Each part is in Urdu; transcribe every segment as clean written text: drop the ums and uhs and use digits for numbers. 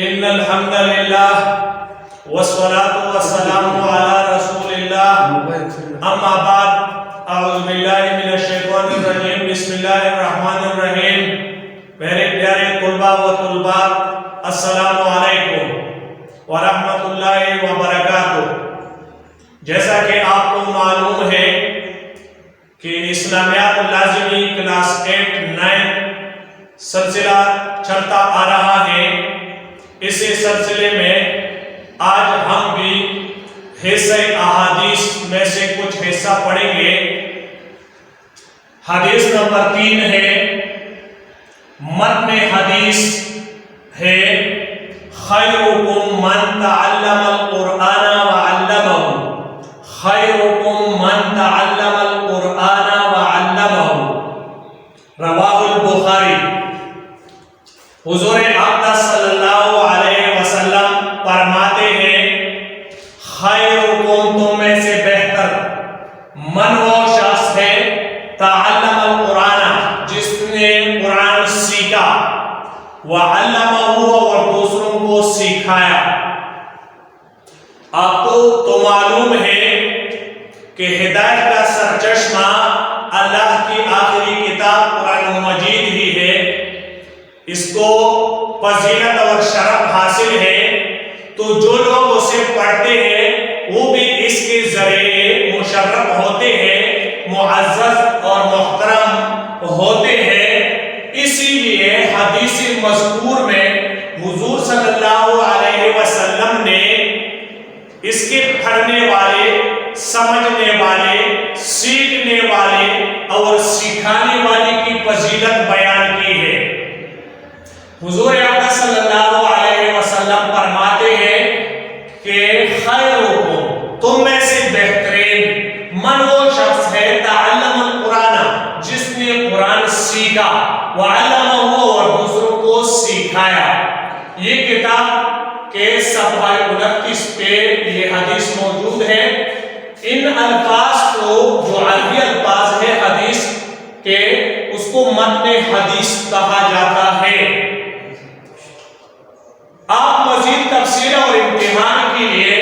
ان الحمد للہ والصلاة والسلام علی رسول اللہ اما بعد اعوذ باللہ من الشیطان الرجیم بسم اللہ الرحمن الرحیم میرے پیارے طلباء و طلبات السلام علیکم ورحمۃ اللہ وبرکاتہ۔ جیسا کہ آپ کو معلوم ہے کہ اسلامیات لازمی کلاس 8-9 سلسلہ چلتا آ رہا ہے۔ اسی سلسلے میں آج ہم بھی حصہ احادیث میں سے کچھ حصہ پڑھیں گے۔ حدیث نمبر 3 ہے، متن حدیث ہے خیرکم من تعلم القرآن وعلمہ، خیرکم من تعلم القرآن وعلمہ، رواہ البخاری۔ حضور اقدس صلی اللہ علیہ وسلم فرماتے ہیں خیرکم تم میں سے بہتر من وہ شخص ہے تعلم القرآن جس نے قرآن سیکھا، وعلمہ اور دوسروں کو سکھایا۔ آپ کو تو معلوم ہے کہ ہدایت کا سرچشمہ اللہ کی آخری کتاب قرآن مجید ہی ہے۔ اس کو فضیلت اور شرف حاصل ہے، تو جو لوگ اسے پڑھتے ہیں وہ بھی اس کے ذریعے مشرف ہوتے ہیں، معزز اور محترم ہوتے ہیں۔ اسی لیے حدیث مذکور میں حضور صلی اللہ علیہ وسلم نے اس کے پڑھنے والے، سمجھنے والے، سیکھنے والے اور سکھانے والے کی فضیلت بیان کی ہے۔ حضور اقدس صلی اللہ علیہ وسلم فرماتے ہیں کہ خیرکم تم میں سے بہترین من وہ شخص ہے تعلم القرآن جس نے قرآن سیکھا، وعلمہ اور دوسروں کو سکھایا۔ یہ کتاب کے صفحہ 29 پہ یہ حدیث موجود ہے۔ ان الفاظ کو جو عربی الفاظ ہے حدیث کے، اس کو متن حدیث کہا جاتا ہے۔ آپ مزید تفسیر اور امتحان کے لیے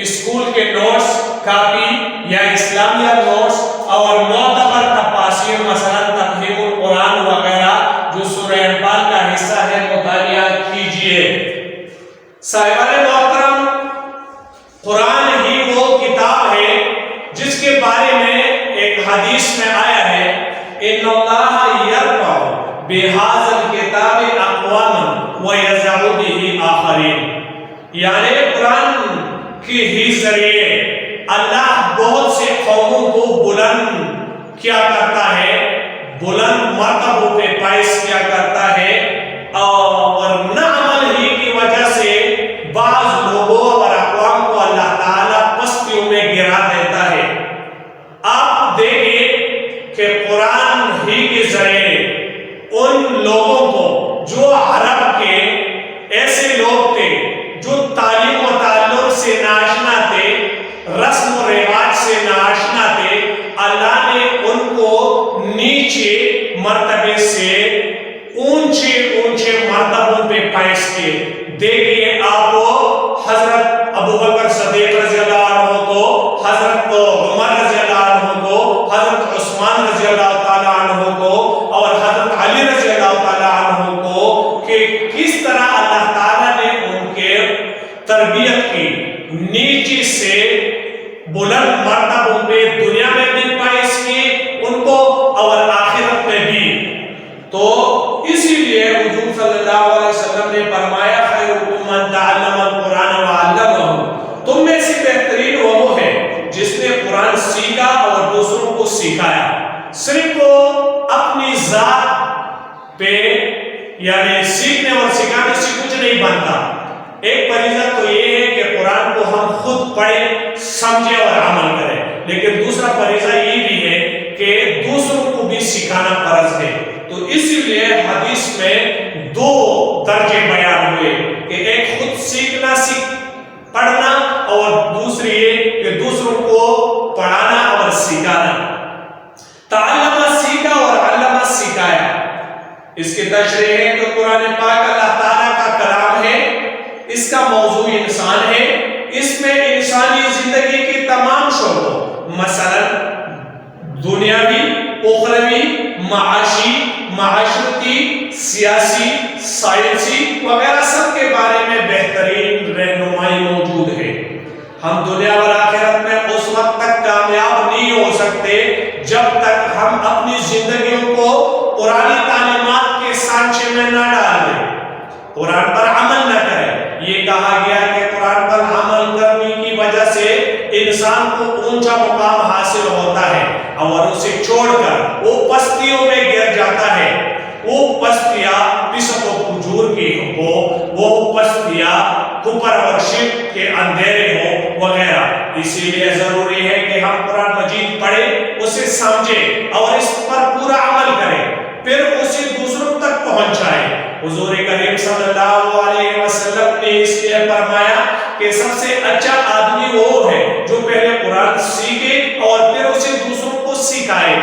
اسکول کے نوٹس، کاپی یا اسلامیہ نوٹس اور معتبر تفاسیر مثلا تفہیم القرآن وغیرہ جو سورہ انفال کا حصہ ہے مطالعہ کیجیے۔ صاحبان محترم، قرآن ہی وہ کتاب ہے جس کے بارے میں ایک حدیث میں آیا ہے ان اللہ یرفع بہذا الکتاب اقواما ویضع بہ آخرین، یعنی قرآن کے ہی ذریعے اللہ بہت سے قوموں کو بلند کیا کرتا ہے، بلند مرتبوں پہ فائز کیا کرتا ہے، اور نہ عمل ہی کی وجہ سے بعض لوگوں اور اقوام کو اللہ تعالیٰ پستیوں میں گرا دیتا ہے۔ آپ دیکھیں کہ قرآن ہی کے ذریعے ان لوگوں کو جو عرب کے ایسے لوگ تھے جو تعلیم و تعلق سے ناشنا تھے، رسم و رواج سے ناشنا تھے، اللہ نے ان کو نیچے مرتبے سے اونچے اونچے مرتبوں پہ فائز کیے۔ دیکھیے آپ حضرت ابو بکر صدیق رضی اللہ عنہ کو، حضرت عمر رضی اللہ عنہ کو، حضرت عثمان رضی اللہ تعالیٰ عنہ کو اور حضرت علی رضی اللہ تعالیٰ عنہ کو، کہ کس طرح اللہ تعالیٰ نے ان کے تربیت کی، نیچے سے بلند مرتبوں پہ دنیا میں بھی فائز کی ان کو اور آخرت میں بھی۔ تو اسی لیے حضور صلی اللہ علیہ وسلم نے فرمایا خیرکم من تعلم القرآن وعلمہ، تم میں سے بہترین وہ ہے جس نے قرآن سیکھا اور دوسروں کو سکھایا۔ صرف وہ اپنی ذات پہ یعنی سیکھنے اور سکھانے سے کچھ نہیں بنتا۔ ایک فریضہ تو یہ ہے کہ قرآن کو ہم خود پڑھیں، سمجھیں اور عمل کریں، لیکن دوسرا فریضہ یہ بھی ہے کہ دوسروں کو بھی سکھانا فرض ہے۔ تو اسی لیے حدیث میں 2 درجے بیان ہوئے کہ ایک خود سیکھنا، پڑھنا، اور دوسری یہ کہ دوسروں کو پڑھانا اور سکھانا۔ تعلم سیکھا اور علم سکھایا۔ اس کی تشریح ہے کہ قرآن پاک اللہ تعالیٰ کا کلام ہے اس کا موضوع انسان ہے. اس میں انسانی زندگی کے تمام شعبوں مثلا دنیاوی، اخروی، معاشی، معاشرتی، سیاسی، سائنسی وغیرہ سب کے بارے میں بہترین رہنمائی موجود ہے. ہم دنیا اور آخرت میں اس وقت تک کامیاب نہیں ہو سکتے جب تک ہم اپنی زندگیوں کو قرآنی تعلیمات کے سانچے میں نہ ڈال دیں، قرآن پر عمل نہ کریں. یہ کہا گیا کہ قرآن پر عمل کرنے کی وجہ سے انسان کو اونچا مقام حاصل ہوتا ہے اور اسے چھوڑ کر وہ پستیوں میں گر جاتا ہے. وہ پستیاں پسب و فجور کی ہو، وہ پستیاں کفر اور شرک کے اندھیرے ہو وغیرہ. اسی لیے ضروری ہے کہ ہم قرآن مجید پڑھیں، اسے سمجھیں اور اس پر پورا عمل کریں، پھر اسے دوسروں تک پہنچائیں. حضور کریم صلی اللہ علیہ وسلم نے اس لیے فرمایا کہ سب سے اچھا آدمی وہ ہے جو پہلے قرآن سیکھے اور پھر اسے دوسروں کو سکھائے.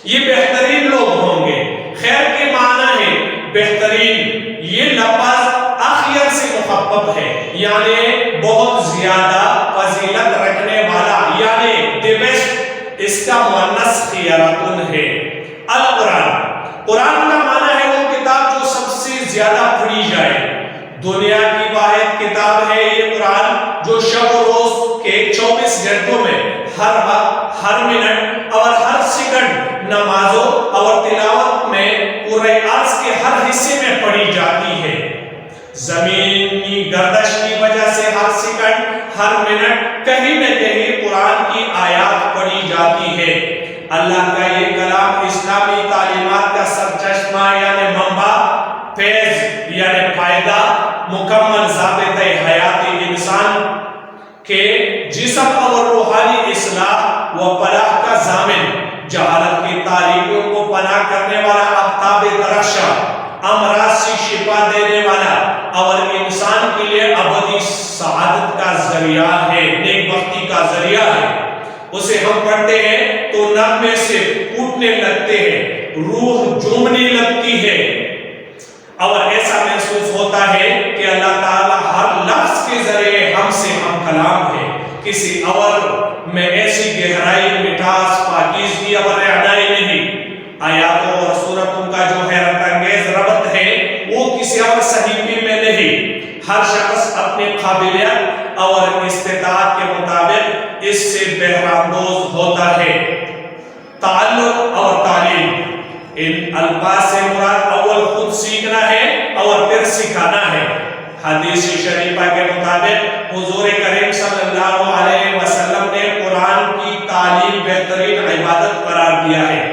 یہ بہترین لوگ ہوں گے. خیر کے معنی ہے بہترین. یہ لفظ اخیر سے مخفف ہے، یعنی بہت زیادہ فضیلت رکھنے والا، یعنی دی بیسٹ. اس کا مؤنث خیراتن ہے. القرآن، قرآن کا معنی ہے وہ کتاب جو سب سے زیادہ پڑھی جائے. دنیا کی واحد کتاب ہے یہ قرآن جو شب و روز کے 24 گھنٹوں میں ہر وقت، ہر منٹ اور ہر سیکنڈ نمازوں اور تلاوت میں پورے عرض کے ہر حصے میں پڑھی جاتی ہے. زمینی گردش کی وجہ سے ہر سیکنڈ، ہر منٹ کہیں نہ کہیں قرآن کی آیات پڑھی جاتی ہے. اللہ کا یہ کلام اسلامی تعلیمات کا سرچشمہ یعنی منبع، فیض یعنی فائدہ، مکمل ضابطۂ حیات انسان کے جسم اور روحانی اصلاح و فلاح کا ضامن، جہالت کی تاریکیوں کو پناہ کرنے والا آفتاب درخشاں، امراض سے شفا دینے والا اور انسان کے لیے ابدی سعادت کا ذریعہ ہے، نیک بختی کا ذریعہ ہے. اسے ہم پڑھتے ہیں تو نغمے سے پھوٹنے لگتے ہیں، روح جھومنے لگتی ہے اور ایسا محسوس ہوتا ہے کہ اللہ تعالیٰ ہر لفظ کے ذریعے ہم سے ہم کلام ہے. کسی اور میں ایسی گہرائی، مٹھاس، پاکیزگی اور رعنائی نہیں. آیاتوں اور سورتوں کا جو حیرت انگیز ربط ہے وہ کسی اور صحیفے میں نہیں. ہر شخص اپنی قابلیت اور استطاعت کے مطابق اس سے بہراندوز ہوتا ہے. تعلق اور تعلیم، ان الفاظ سے مراد اول خود سیکھنا ہے اور پھر سکھانا ہے. حدیث شریفہ کے مطابق حضور کریم صلی اللہ علیہ وسلم نے قرآن کی تعلیم بہترین عبادت قرار دیا ہے.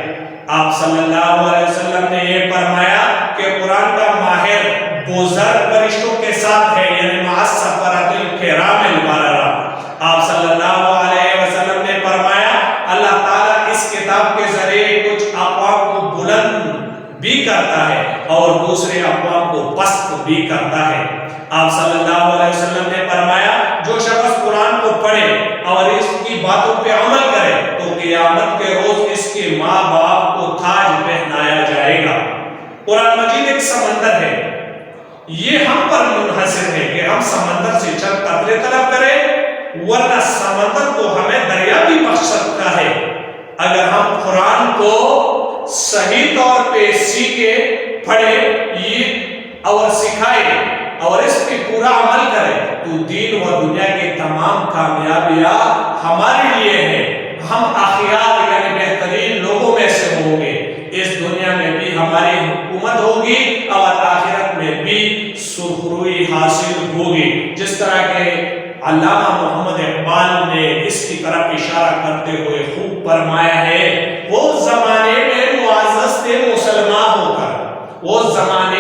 آپ صلی اللہ علیہ وسلم نے یہ فرمایا کہ قرآن کا ماہر بزرگ فرشتوں کے ساتھ ہے، یعنی مع السفرۃ الکرام البررہ. آپ صلی اللہ علیہ وسلم نے فرمایا اللہ تعالیٰ اس کتاب کے ذریعے کچھ اقوام کو بلند بھی کرتا ہے اور دوسرے اقوام کو پست بھی کرتا ہے. آپ صلی اللہ علیہ وسلم نے فرمایا جو شخص قرآن کو پڑھے اور اس کی باتوں پہ عمل کرے تو قیامت کے روز اس کے ماں باپ کو تاج پہنایا جائے گا. قرآن مجید ایک سمندر ہے. یہ ہم پر منحصر ہے کہ ہم سمندر سے چند قطرے طلب کریں، ورنہ سمندر کو ہمیں دریا بھی بخش سکتا ہے اگر ہم قرآن کو صحیح طور پہ سیکھے، پڑھے یہ اور سکھائے اور اس پہ پورا عمل کرے تو دین و دنیا کے تمام کامیابیاں ہمارے لیے ہیں. ہم اخیار یعنی بہترین لوگوں میں سے ہوں گے. اس دنیا میں بھی ہماری حکومت ہوگی اور آخرت میں بھی سرخروئی حاصل ہوگی. جس طرح کہ علامہ محمد اقبال نے اس کی طرف اشارہ کرتے ہوئے خوب فرمایا ہے، وہ زمانے میں معزز تھے مسلمان ہو کر، وہ زمانے